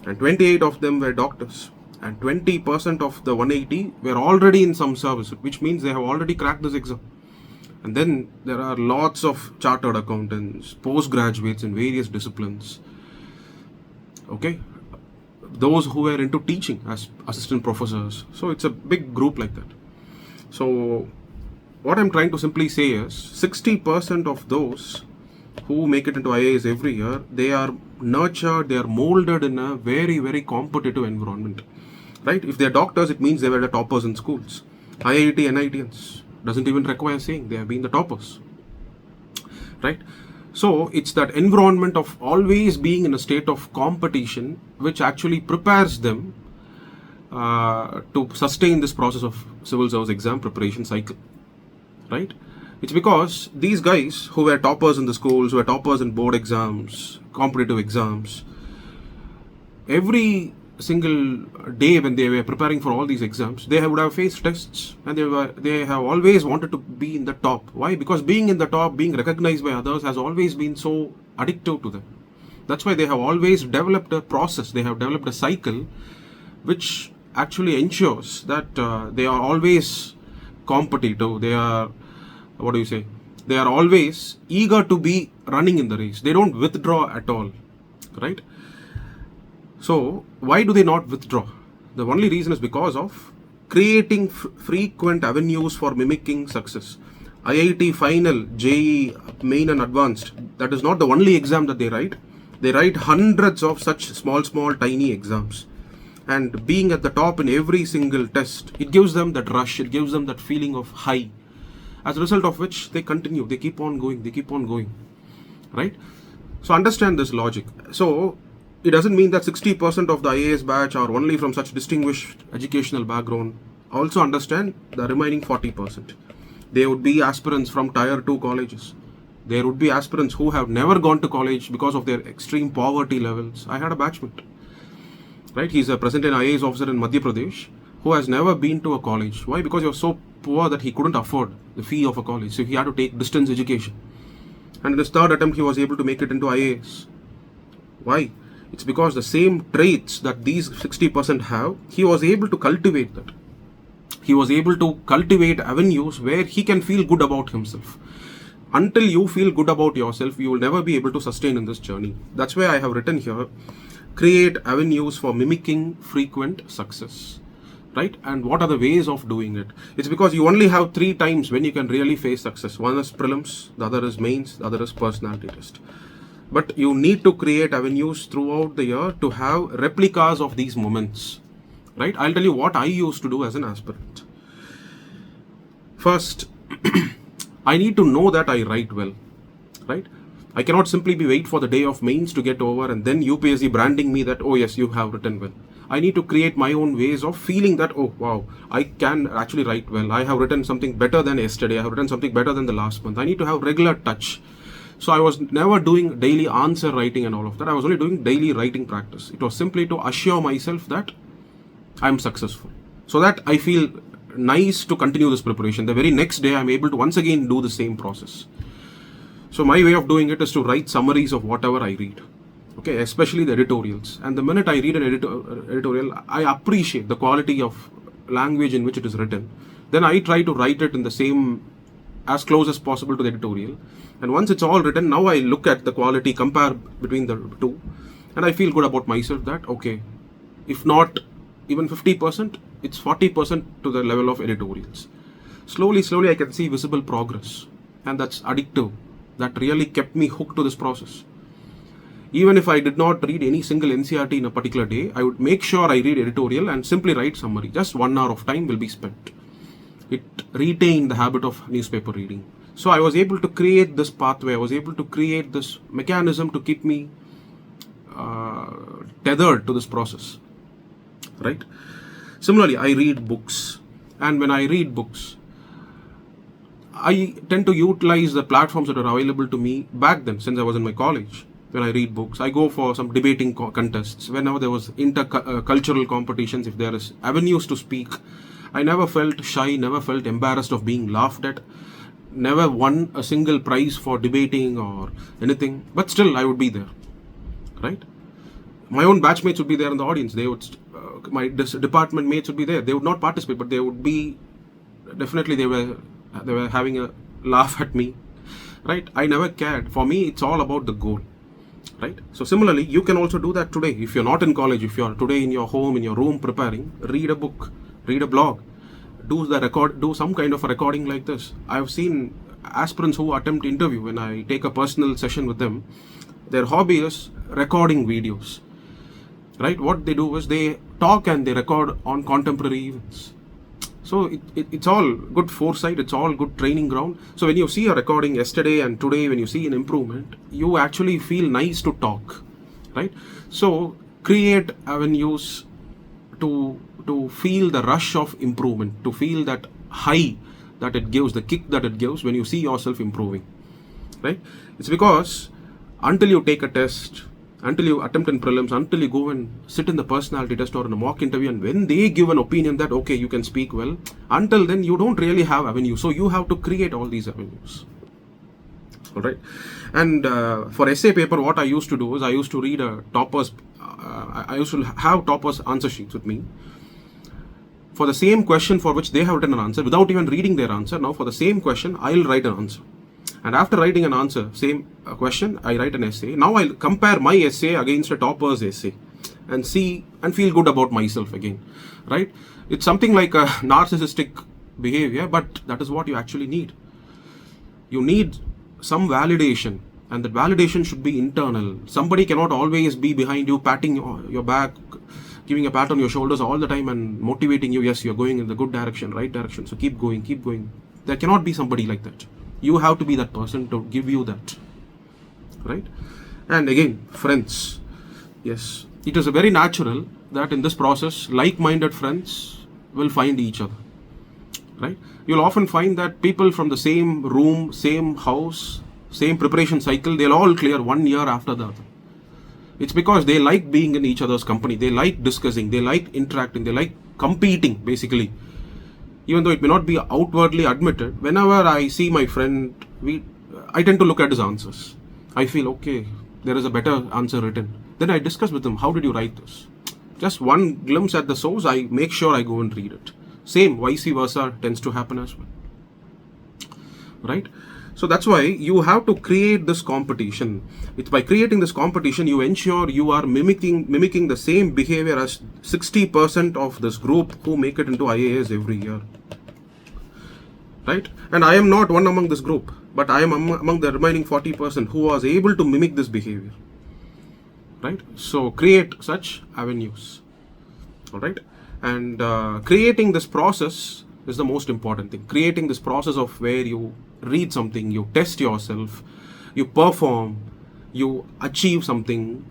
And 28 of them were doctors. And 20% of the 180 were already in some service, which means they have already cracked this exam. And then there are lots of chartered accountants, postgraduates in various disciplines. Okay? Those who were into teaching as assistant professors. So it's a big group like that. So what I'm trying to simply say is 60% of those who make it into IAS every year, they are nurtured, they are molded in a very, very competitive environment. Right? If they're doctors, it means they were the toppers in schools. IIT, NITians. Doesn't even require saying, they have been the toppers. Right? So it's that environment of always being in a state of competition which actually prepares them to sustain this process of civil service exam preparation cycle. Right? It's because these guys who were toppers in the schools, who were toppers in board exams, competitive exams, every single day when they were preparing for all these exams, they would have faced tests, and they have always wanted to be in the top. Why? Because being in the top, being recognized by others has always been so addictive to them. That's why they have always developed a process, they have developed a cycle which actually ensures that they are always competitive, they are, they are always eager to be running in the race. They don't withdraw at all, right? So, why do they not withdraw? The only reason is because of creating frequent avenues for mimicking success. IIT final, JEE, main and advanced, that is not the only exam that they write. They write hundreds of such small, tiny exams. And being at the top in every single test, it gives them that rush, it gives them that feeling of high. As a result of which, they continue, they keep on going, right? So understand this logic. So it doesn't mean that 60% of the IAS batch are only from such distinguished educational background. Also understand the remaining 40%. There would be aspirants from tier 2 colleges. There would be aspirants who have never gone to college because of their extreme poverty levels. I had a batchmate, right? He's a present an IAS officer in Madhya Pradesh who has never been to a college. Why? Because he was so poor that he couldn't afford the fee of a college. So he had to take distance education. And in his third attempt, he was able to make it into IAS. Why? It's because the same traits that these 60% have, he was able to cultivate that. He was able to cultivate avenues where he can feel good about himself. Until you feel good about yourself, you will never be able to sustain in this journey. That's why I have written here, create avenues for mimicking frequent success. Right? And what are the ways of doing it? It's because you only have 3 times when you can really face success. One is prelims, the other is mains, the other is personality test. But you need to create avenues throughout the year to have replicas of these moments. Right? I'll tell you what I used to do as an aspirant. First, I need to know that I write well. Right? I cannot simply wait for the day of mains to get over and then UPSC branding me that, oh yes, you have written well. I need to create my own ways of feeling that, oh wow, I can actually write well. I have written something better than yesterday. I have written something better than the last month. I need to have regular touch. So I was never doing daily answer writing and all of that. I was only doing daily writing practice. It was simply to assure myself that I'm successful. So that I feel nice to continue this preparation. The very next day, I'm able to once again do the same process. So my way of doing it is to write summaries of whatever I read. Okay, especially the editorials. And the minute I read an editorial, I appreciate the quality of language in which it is written. Then I try to write it in the same, as close as possible to the editorial. And once it's all written, now I look at the quality, compare between the two, and I feel good about myself that, okay, if not even 50%, it's 40% to the level of editorials. Slowly, I can see visible progress. And that's addictive. That really kept me hooked to this process. Even if I did not read any single NCERT in a particular day, I would make sure I read editorial and simply write summary. Just 1 hour of time will be spent. It retained the habit of newspaper reading. So I was able to create this pathway. I was able to create this mechanism to keep me tethered to this process. Right? Similarly, I read books. And when I read books, I tend to utilize the platforms that are available to me back then, since I was in my college. When I read books, I go for some debating contests. Whenever there was intercultural competitions, if there is avenues to speak, I never felt shy, never felt embarrassed of being laughed at, never won a single prize for debating or anything, but still I would be there, right? My own batchmates would be there in the audience. They would, my department mates would be there. They would not participate, but they would be, definitely they were having a laugh at me, right? I never cared. For me, it's all about the goal. Right? So similarly, you can also do that today. If you're not in college, if you're today in your home, in your room preparing, read a book, read a blog, do some kind of a recording like this. I've seen aspirants who attempt interview. When I take a personal session with them, their hobby is recording videos. Right? What they do is they talk and they record on contemporary events. So it's all good foresight, it's all good training ground. So when you see a recording yesterday and today, when you see an improvement, you actually feel nice to talk, right? So create avenues to feel the rush of improvement, to feel that high that it gives, the kick that it gives when you see yourself improving, right? It's because until you take a test, until you attempt in prelims, until you go and sit in the personality test or in a mock interview, and when they give an opinion that, okay, you can speak well, until then you don't really have avenues. So you have to create all these avenues. All right. And for essay paper, what I used to do is I used to read I used to have toppers answer sheets with me. For the same question for which they have written an answer, without even reading their answer, now for the same question, I'll write an answer. And after writing an answer, same question, I write an essay. Now I'll compare my essay against a topper's essay and see and feel good about myself again, right? It's something like a narcissistic behavior, but that is what you actually need. You need some validation And that validation should be internal. Somebody cannot always be behind you, patting your back, giving a pat on your shoulders all the time and motivating you. Yes, you're going in the good direction, right direction. So keep going, keep going. There cannot be somebody like that. You have to be that person to give you that, right? And again, friends. Yes, it is very natural that in this process, like-minded friends will find each other, right? You'll often find that people from the same room, same house, same preparation cycle, they'll all clear 1 year after the other. It's because they like being in each other's company. They like discussing, they like interacting, they like competing, basically. Even though it may not be outwardly admitted, whenever I see my friend, I tend to look at his answers. I feel, okay, there is a better answer written. Then I discuss with him, how did you write this? Just one glimpse at the source, I make sure I go and read it. Same, vice versa tends to happen as well, right? So that's why you have to create this competition. It's by creating this competition, you ensure you are mimicking the same behavior as 60% of this group who make it into IAS every year, right? And I am not one among this group, but I am among the remaining 40% who was able to mimic this behavior, right? So create such avenues, all right? And creating this process is the most important thing. Creating this process of where you read something, you test yourself, you perform, you achieve something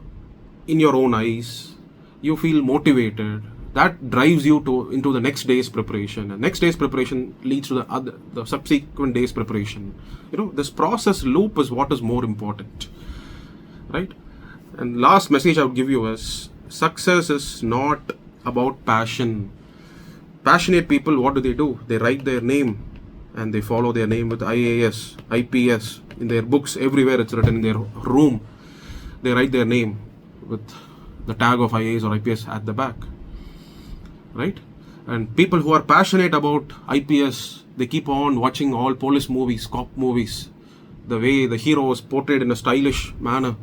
in your own eyes, you feel motivated. That drives you into the next day's preparation, and next day's preparation leads to the subsequent day's preparation. This process loop is what is more important, right? And last message I would give you is, success is not about passion. Passionate people, what do? They write their name and they follow their name with IAS, IPS. In their books, everywhere it's written. In their room, they write their name with the tag of IAS or IPS at the back, right? And people who are passionate about IPS, they keep on watching all police movies, cop movies, the way the hero is portrayed in a stylish manner,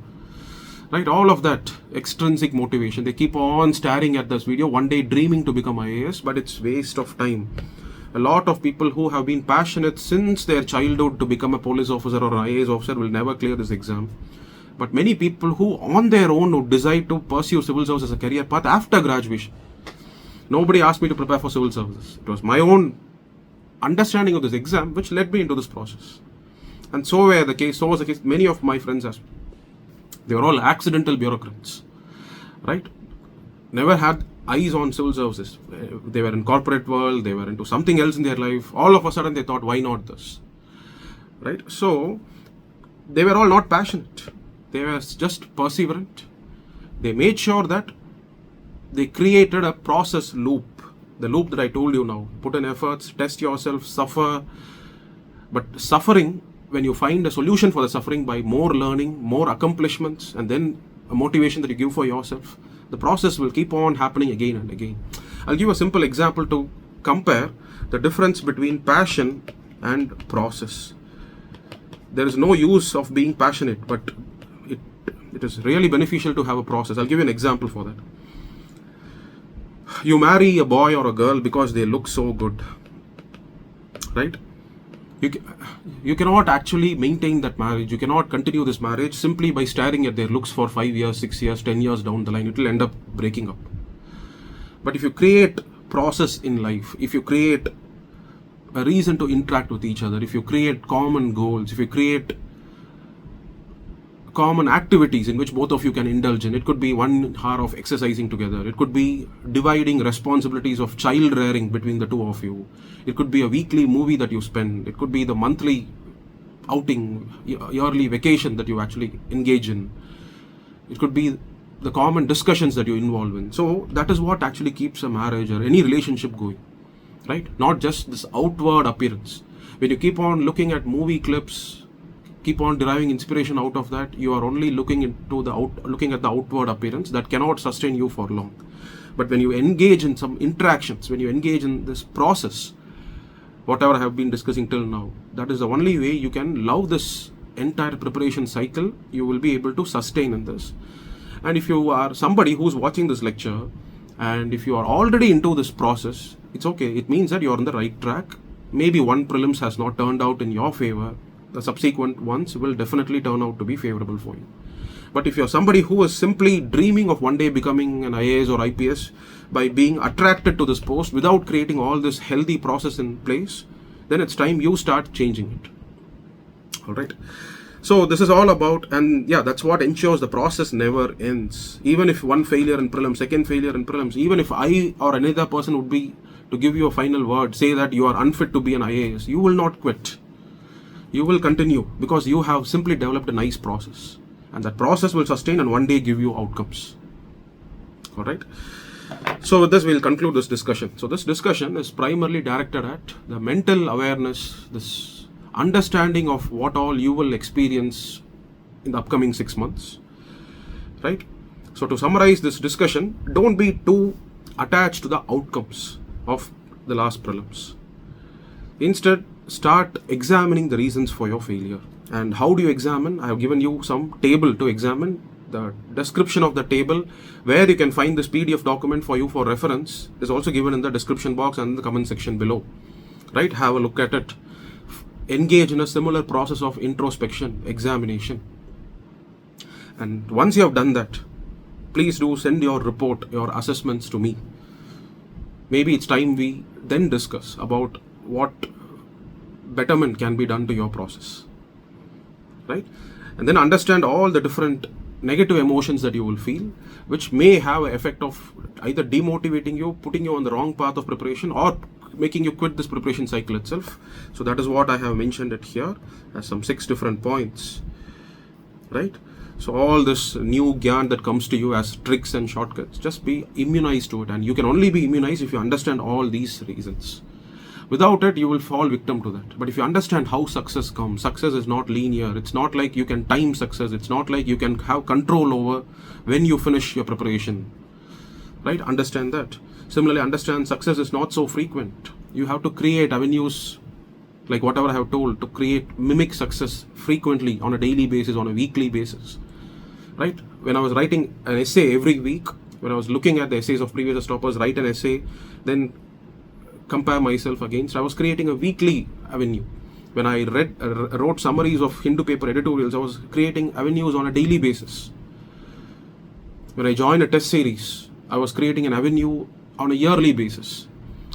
right? All of that extrinsic motivation. They keep on staring at this video, one day dreaming to become IAS, but it's waste of time. A lot of people who have been passionate since their childhood to become a police officer or an IAS officer will never clear this exam. But many people who on their own would decide to pursue civil service as a career path after graduation. Nobody asked me to prepare for civil services. It was my own understanding of this exam which led me into this process. And so was the case. Many of my friends as well. They were all accidental bureaucrats, right? Never had eyes on civil services. They were in corporate world, they were into something else in their life. All of a sudden they thought, why not this, right? So they were all not passionate. They were just perseverant. They made sure that they created a process loop. The loop that I told you now. Put in efforts, test yourself, suffer. But suffering, when you find a solution for the suffering by more learning, more accomplishments, and then a motivation that you give for yourself, the process will keep on happening again and again. I'll give a simple example to compare the difference between passion and process. There is no use of being passionate, but it is really beneficial to have a process. I'll give you an example for that. You marry a boy or a girl because they look so good, right? You cannot actually maintain that marriage. You cannot continue this marriage simply by staring at their looks for 5 years, 6 years, 10 years down the line. It will end up breaking up. But if you create process in life, if you create a reason to interact with each other, if you create common goals, if you create common activities in which both of you can indulge in, it could be 1 hour of exercising together, it could be dividing responsibilities of child rearing between the two of you, it could be a weekly movie that you spend, it could be the monthly outing, yearly vacation that you actually engage in, it could be the common discussions that you involve in. So that is what actually keeps a marriage or any relationship going, right? Not just this outward appearance. When you keep on looking at movie clips, keep on deriving inspiration out of that, you are only looking at the outward appearance that cannot sustain you for long. But when you engage in some interactions, when you engage in this process, whatever I have been discussing till now, that is the only way you can love this entire preparation cycle. You will be able to sustain in this. And if you are somebody who's watching this lecture, and if you are already into this process, it's okay. It means that you're on the right track. Maybe one prelims has not turned out in your favor. the subsequent ones will definitely turn out to be favorable for you. But if you're somebody who is simply dreaming of one day becoming an IAS or IPS by being attracted to this post without creating all this healthy process in place, then it's time you start changing it. All right. So this is all about, and yeah, that's what ensures the process never ends. Even if one failure in prelims, second failure in prelims, even if I or another person would be to give you a final word, say that you are unfit to be an IAS, you will not quit. You will continue because you have simply developed a nice process, and that process will sustain and one day give you outcomes. All right. So with this, we'll conclude this discussion. So this discussion is primarily directed at the mental awareness, this understanding of what all you will experience in the upcoming 6 months, right? So to summarize this discussion, don't be too attached to the outcomes of the last prelims. Instead, start examining the reasons for your failure. And how do you examine? I have given you some table to examine. The description of the table, where you can find this PDF document for you for reference, is also given in the description box and the comment section below, right? Have a look at it. Engage in a similar process of introspection, examination. And once you have done that, please do send your report, your assessments to me. Maybe it's time we then discuss about what betterment can be done to your process, right? And then understand all the different negative emotions that you will feel, which may have an effect of either demotivating you, putting you on the wrong path of preparation, or making you quit this preparation cycle itself. So that is what I have mentioned it here as some 6 different points, right? So all this new gyan that comes to you as tricks and shortcuts, just be immunized to it, and you can only be immunized if you understand all these reasons. Without it, you will fall victim to that. But if you understand how success comes, success is not linear. It's not like you can time success. It's not like you can have control over when you finish your preparation, right? Understand that. Similarly, understand success is not so frequent. You have to create avenues, like whatever I have told, to mimic success frequently on a daily basis, on a weekly basis, right? When I was writing an essay every week, when I was looking at the essays of previous toppers, write an essay, then compare myself against, I was creating a weekly avenue. When I wrote summaries of Hindu paper editorials, I was creating avenues on a daily basis. When I joined a test series, I was creating an avenue on a yearly basis,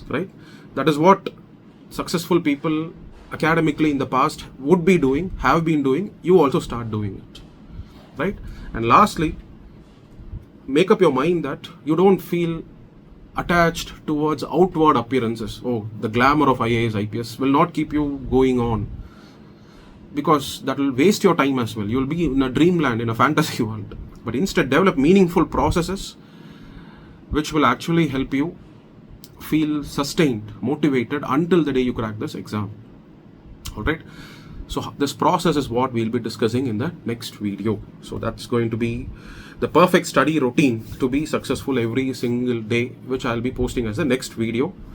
right? That is what successful people academically in the past would be doing, have been doing. You also start doing it, right? And lastly, make up your mind that you don't feel attached towards outward appearances. Oh, the glamour of IAS, IPS will not keep you going on, because that will waste your time as well. You will be in a dreamland, in a fantasy world. But instead, develop meaningful processes which will actually help you feel sustained, motivated until the day you crack this exam. All right. So this process is what we'll be discussing in the next video. So that's going to be the perfect study routine to be successful every single day, which I'll be posting as the next video.